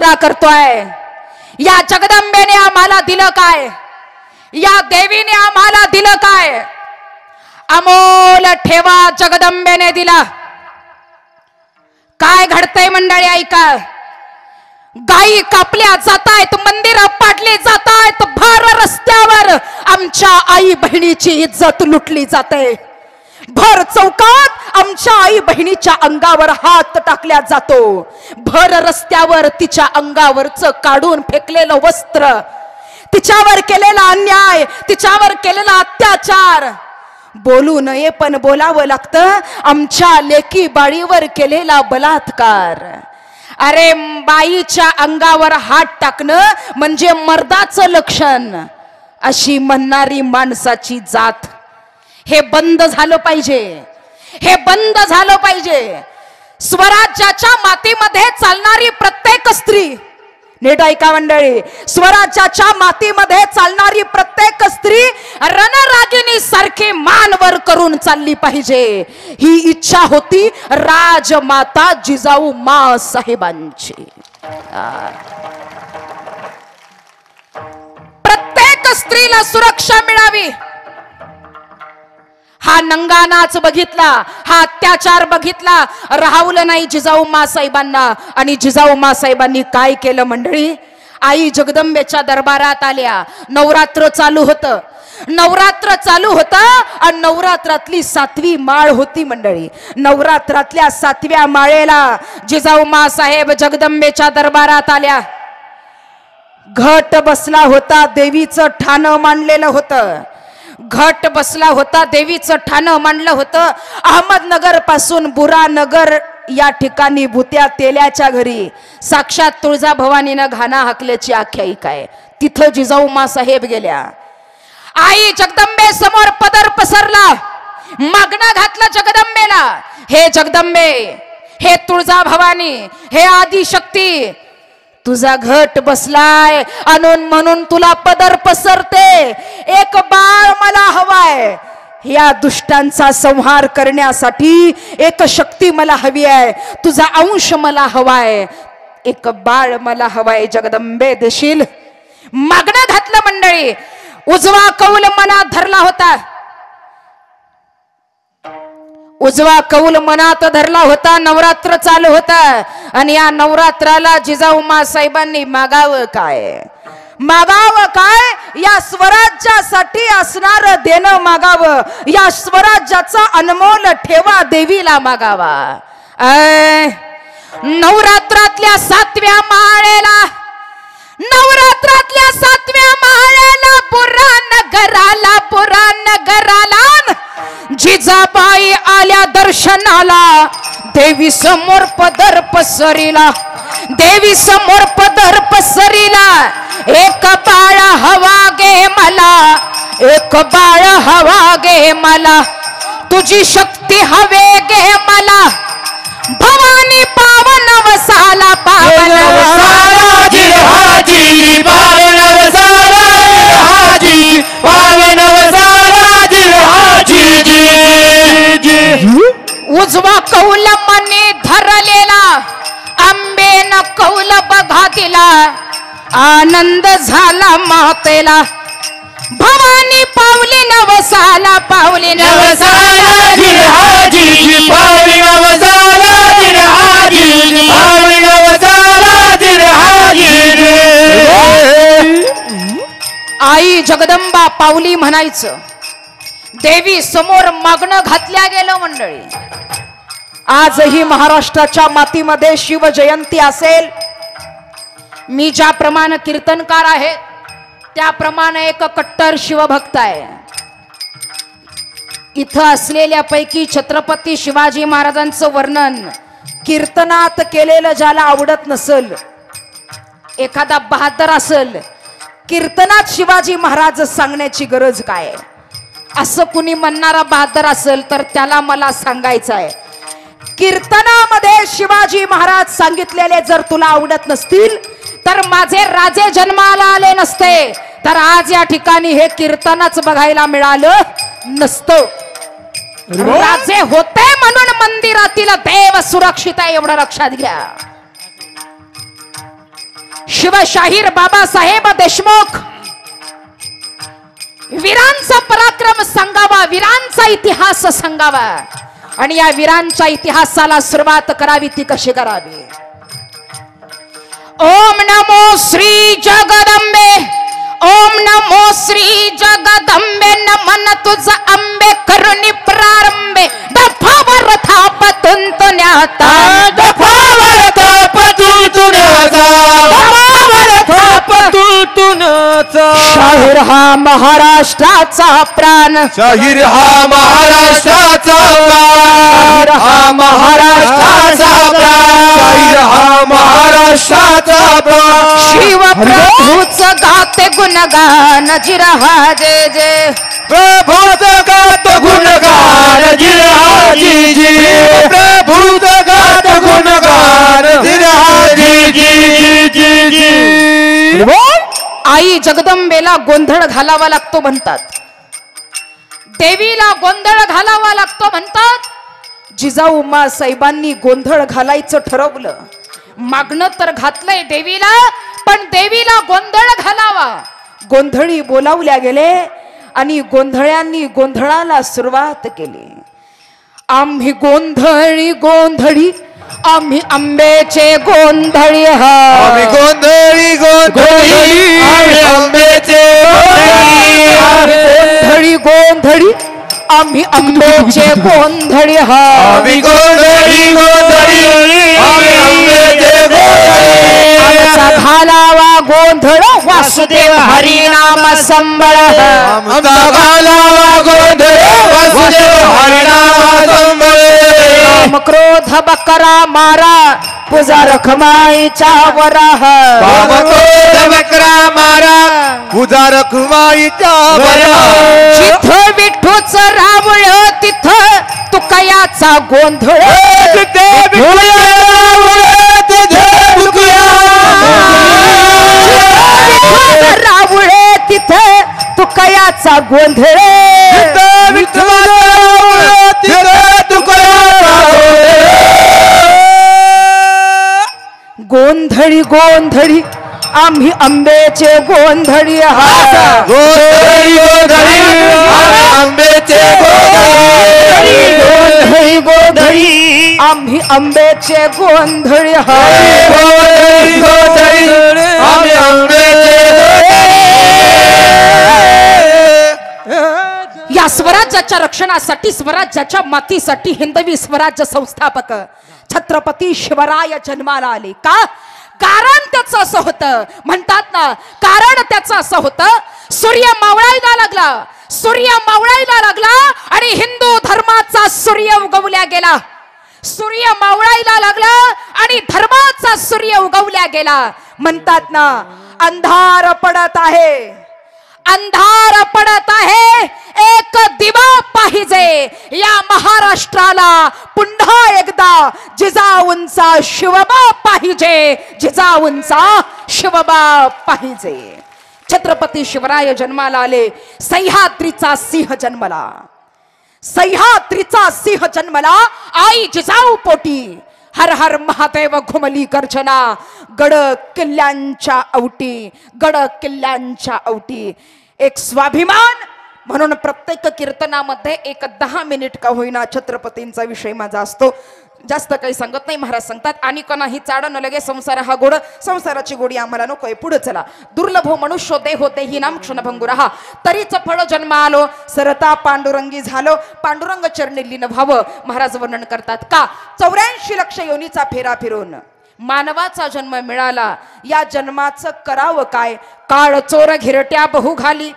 यात्रा करतोय। या जगदंबेने आम्हाला दिलं काय? या देवीने आम्हाला दिलं काय? अमोल ठेवा जगदंबेने दिला। काय घडतंय मंडळी ऐका। गायी कापल्या जातायत, मंदिरं पाडली जातायत, भर रस्त्यावर आमच्या आई बहिणीची इज्जत लुटली जाते। भर चौकात आमच्या आई बहिणीच्या अंगावर हात टाकल्या जातो। भर रस्त्यावर तिच्या अंगावरचं काढून फेकलेलं वस्त्र, तिच्यावर केलेला अन्याय, तिच्यावर केलेला अत्याचार बोलू नये पण बोलावं लागतं। आमच्या लेकी बाळीवर केलेला बलात्कार। अरे बाईच्या अंगावर हात टाकणं म्हणजे मर्दाचं लक्षण, अशी म्हणणारी माणसाची जात। हे बंद झालं पाहिजे, हे बंद झालं पाहिजे। स्वराज्याच्या मातीमध्ये चालणारी प्रत्येक स्त्री, नीट ऐका मंडळी, स्वराज्याच्या मातीमध्ये चालणारी प्रत्येक स्त्री रणरागिणी सारखी मान वर करून चालली पाहिजे। ही इच्छा होती राजमाता जिजाऊ मा साहेबांची। प्रत्येक स्त्रीला सुरक्षा मिळावी। हा नंगा नाच बघितला, हा अत्याचार बघितला, राहवलं नाही जिजाऊ मासाहेबांना। आणि जिजाऊ मासाहेबांनी काय केलं मंडळी? आई जगदंबेच्या दरबारात आल्या। नवरात्र चालू होतं, नवरात्र चालू होतं आणि नवरात्रातली 7वी माळ होती मंडळी। नवरात्रातल्या 7व्या माळेला जिजाऊ मासाहेब जगदंबेच्या दरबारात आल्या। घट बसला होता, देवीचं ठाणं मांडलेलं होतं। घट बसला होता, देवीचं ठाणं मांडलं होतं। अहमदनगर पासून बुरानगर या ठिकाणी भुत्या तेल्याच्या घरी साक्षात तुळजाभवानीनं घाणा हाकल्याची आख्यायिका आहे। तिथं जिजाऊ मासाहेब गेल्या। आई जगदंबे समोर पदर पसरला, मागणं घातलं जगदंबेला, हे जगदंबे, हे तुळजाभवानी, हे आदिशक्ती, तुझा घट बसलाय आणून म्हणून तुला पदर पसरते। एक बाळ मला हवाय, या दुष्टांचा संहार करण्यासाठी एक शक्ती मला हवी आहे, तुझा अंश मला हवाय, एक बाळ मला हवाय, जगदंबे देशील? मागणं घातलं मंडळी। उजवा कौल मनात धरला होता, उजवा कौल मनात धरला होता। नवरात्र चालू होता आणि या नवरात्राला जिजाऊ मासाहेबांनी मागावं काय? मागावं काय? या स्वराज्यासाठी असणार देणं मागावं, या स्वराज्याचा अनमोल ठेवा देवीला मागावा। नवरात्रातल्या 7व्या माळेला, नवरात्रातल्या 7व्या माळेला बुरानगराला, बुरानगराला जिजाबाई आल्या दर्शनाला। देवी समोर पदर पसरीला, देवी समोर पदर पसरीला। एक बाळ हवा गे मला, एक बाळ हवा गे मला, तुझी शक्ती हवे गे मला। भवानी पावन वसाला, पावन वसाला जिरहाजी, पावन वसाला जिरहाजी, पावन वसाला जिरहाजी। उजवा कौल मनी धरलेला, आंबेन कौल बघा दिला, आनंद झाला मातेला। भवानी पावली नवसाला, पावली नवसाला जिरहाजी, पावली नवसाला जिरहाजी, पावली नवसाला जिरहाजी। आई जगदंबा पावली म्हणायचं। देवी समोर मागणं घातल्या गेलं मंडळी। आजही महाराष्ट्राच्या मातीमध्ये शिवजयंती असेल, मी ज्याप्रमाणे कीर्तनकार आहे त्याप्रमाणे एक कट्टर शिवभक्त आहे। इथं असलेल्यापैकी छत्रपती शिवाजी महाराजांचं वर्णन कीर्तनात केलेलं ज्याला आवडत नसेल, एखादा बहादर असेल, कीर्तनात शिवाजी महाराज सांगण्याची गरज काय असं कुणी म्हणणारा बहादर असेल तर त्याला मला सांगायचं आहे, कीर्तनामध्ये शिवाजी महाराज सांगितलेले जर तुला आवडत नसतील तर माझे राजे जन्माला आले नसते, तर आज या ठिकाणी हे कीर्तनच बघायला मिळालं नसतं। राजे होते म्हणून मंदिरातील देव सुरक्षित आहे एवढं लक्षात घ्या। शिवशाहीर बाबासाहेब देशमुख वीरांचा पराक्रम सांगावा, वीरांचा इतिहास सांगावा आणि या वीरांच्या इतिहासाला सुरुवात करावी ती कशी करावी. ओम नमो श्री जगदंबे, ओम नमो श्री जगदंबे, नमन तुझ अंबे करुणी प्रारंभे, दफावर थापतून तुन्याता, दफावर थापतून तुन्याचा, दफावर थापतून तुन्याचा. शाहीर हा महाराष्ट्राचा प्राण, शाहीर हा महाराष्ट्राचा प्राण, हा महाराष्ट्राचा प्राण, शाहीर हा महाराष्ट्राचा प्राण. शिव प्रभूच गाते गुणगान जिरहा जे जे, प्रभूत गात गुणगान जिरहा जी जी, प्रभूत गात गुणगान जिरहा जी जी जी जी. आई जगदंबेला गोंधळ घालावा लागतो म्हणतात, देवीला गोंधळ घालावा लागतो म्हणतात. जिजाऊ मा साहेबांनी गोंधळ घालायचं ठरवलं. मागणं तर घातलंय देवीला, पण देवीला गोंधळ घालावा. गोंधळी बोलावल्या गेले आणि गोंधळ्यांनी गोंधळाला सुरुवात केली. आम्ही गोंधळी गोंधळी, आम्ही आंब्याचे गोंधळी, आम्ही गोंधळी गोंधळी, आम्ही आंब्याचे गोंधळी गोंधळी, आम्ही आंब्याचे गोंधळी, आम्ही गोंधळी गोंधळी, आम्ही आंब्याचे गोंधळी. आमचा घालावा गोंधळ वासुदेव हरिनाम संबळ, आमचा घालावा गोंधळ वासुदेव हरिनाम संबळ. काम क्रोध बकरा मारा, पूजा रखमाईच्या वरा, काम क्रोध बकरा मारा, पूजा रखमाईच्या वरा. जिथं विठूच रावळ तिथं तुकयाचा गोंधळ, तिथे विठुया रावळ, तिथे तुकया रावळ तिथं तुकयाचा गोंधळ, गोंधळी गोंधळी, आम्ही आंब्याचे गोंधळी, गोंधळी गोंधळी, आम्ही आंब्याचे गोंधळी. गोंधळी गोंधळी, आम्ही आंब्याचे गोंधळी, गोंधळी गोंधळी, आम्ही आंब्याचे गोंधळी. या स्वराज्याच्या रक्षणासाठी, स्वराज्याच्या मातीसाठी हिंदवी स्वराज्य संस्थापक छत्रपती शिवराय जन्माला आले. का? कारण त्याचं असं होतं, म्हणतात ना, कारण त्याचं असं होतं, सूर्य मावळायला लागला, सूर्य मावळायला लागला आणि हिंदू धर्माचा सूर्य उगवल्या गेला. सूर्य मावळायला लागला आणि धर्माचा सूर्य उगवल्या गेला. म्हणतात ना, अंधार पडत आहे, अंधार पडत आहे, एक दिवा पाहिजे या महाराष्ट्राला. पुन्हा एकदा जिजाऊंचा शिवबाप पाहिजे, जिजाऊंचा शिवबाप पाहिजे. छत्रपती शिवराय जन्माला आले, सह्याद्रीचा सिंह जन्मला, सह्याद्रीचा सिंह जन्मला आई जिजाऊ पोटी. हर हर महादेव घुमली गर्जना, गड किल्ल्यांच्या अवटी, गड किल्ल्यांच्या अवटी. एक स्वाभिमान म्हणून प्रत्येक कीर्तनामध्ये एक 10 मिनिट का होईना छत्रपतींचा विषय माझा असतो. जास्त काही सांगत नाही. महाराज सांगतात, आणि कनाही चाड न लगे संसार हा गोड, संसाराची गोडी आम्हाला नकोय, पुढे चला. दुर्लभो मनुष्य देहो तेही नाम क्षणभंगुरा, तरीच फळ जन्म आलो, सरता पांडुरंगी झालो, पांडुरंग चरणी लीन व्हावं. महाराज वर्णन करतात का 84 लक्ष योनीचा फेरा फिरून मानवाचा जन्म मिळाला. या जन्माचं करावं काय? काळ चोर घिरट्या बहु घाली,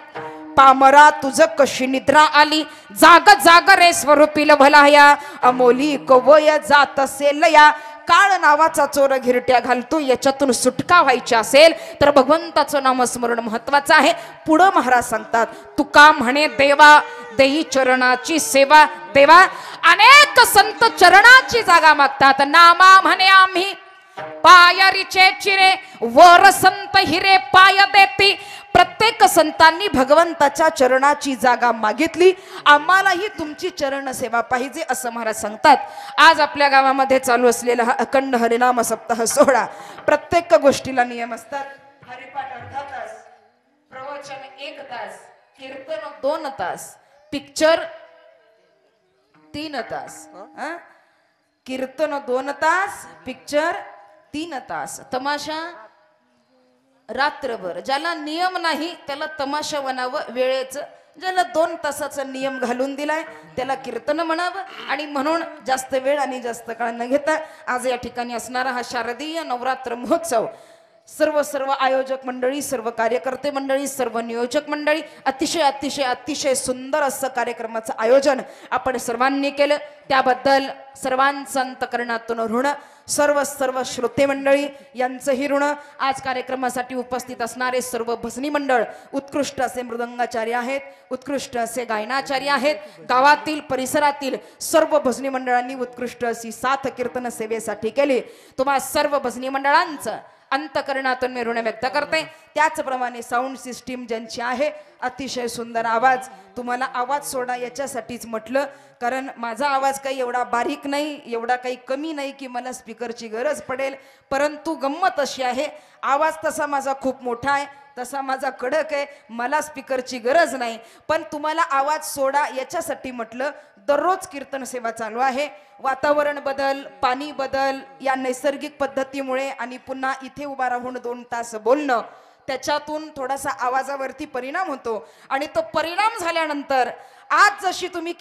पामरा तुझ कशी निद्रा आली, जाग जाग रे स्वरूपी लभलाया, अमोली कवय जात असेल या. काळ नावाचा चोर घिरट्या घालतो, याच्यातून सुटका व्हायची असेल तर भगवंताचं नामस्मरण महत्वाचं आहे. पुढं महाराज सांगतात, तुका म्हणे देवा देई चरणाची सेवा. देवा अनेक संत चरणाची जागा मागतात. नामा म्हणे आम्ही पायरीचे चिरे, वर संत हिरे पाय देती, प्रत्येक संतांनी भगवंताच्या चरणाची जागा मागितली, आम्हालाही तुमची चरण सेवा पाहिजे असं महाराज सांगतात. आज आपल्या गावामध्ये चालू असलेला हा अखंड हरिनाम सप्ताह सोहळा, प्रत्येक गोष्टीला नियम असतात. हरिपाठ अर्धा तास, प्रवचन 1 तास, कीर्तन 2 तास, पिक्चर 3 तास, कीर्तन 2 तास, पिक्चर 3 तास, तमाशा रात्रभर. ज्याला नियम नाही त्याला तमाशा म्हणावं वेळेचं, ज्याला 2 तासाचा नियम घालून दिलाय त्याला कीर्तन म्हणावं. आणि म्हणून जास्त वेळ आणि जास्त काळ न घेता आज या ठिकाणी असणारा हा शारदीय नवरात्र महोत्सव सर्व आयोजक मंडळी, सर्व कार्यकर्ते मंडळी, सर्व नियोजक मंडळी, अतिशय अतिशय अतिशय सुंदर असं कार्यक्रमाचं आयोजन आपण सर्वांनी केलं. त्याबद्दल सर्वांचं अंतकरणातून ऋण, सर्व श्रोते मंडळी यांचंही ऋण. आज कार्यक्रमासाठी उपस्थित असणारे सर्व भजनी मंडळ उत्कृष्ट असे मृदंगाचार्य आहेत, उत्कृष्ट असे गायनाचार्य आहेत. गावातील परिसरातील सर्व भजनी मंडळांनी उत्कृष्ट अशी साथ कीर्तन सेवेसाठी केली. तुम्हा सर्व भजनी मंडळांचं अंतकरणातून मी ऋण व्यक्त करते. त्याचप्रमाणे साऊंड सिस्टीम ज्यांची आहे, अतिशय सुंदर आवाज. तुम्हाला आवाज सोडा याच्यासाठीच म्हटलं, कारण माझा आवाज काही एवढा बारीक नाही, एवढा काही कमी नाही की मला स्पीकरची गरज पडेल. परंतु गंमत अशी आहे, आवाज तसा माझा खूप मोठा आहे, तसा माझा कडक आहे, मला स्पीकरची गरज नाही. पण तुम्हाला आवाज सोडा याच्यासाठी म्हटलं. दररोज कीर्तन सेवा चालू आहे. वातावरण बदल, पाणी बदल या नैसर्गिक पद्धतीमुळे आणि पुन्हा इथे उभा राहून 2 तास बोलणं, त्याच्यातून थोडासा आवाजावरती परिणाम होतो. आणि तो परिणाम झाल्यानंतर आज जशी तुम्ही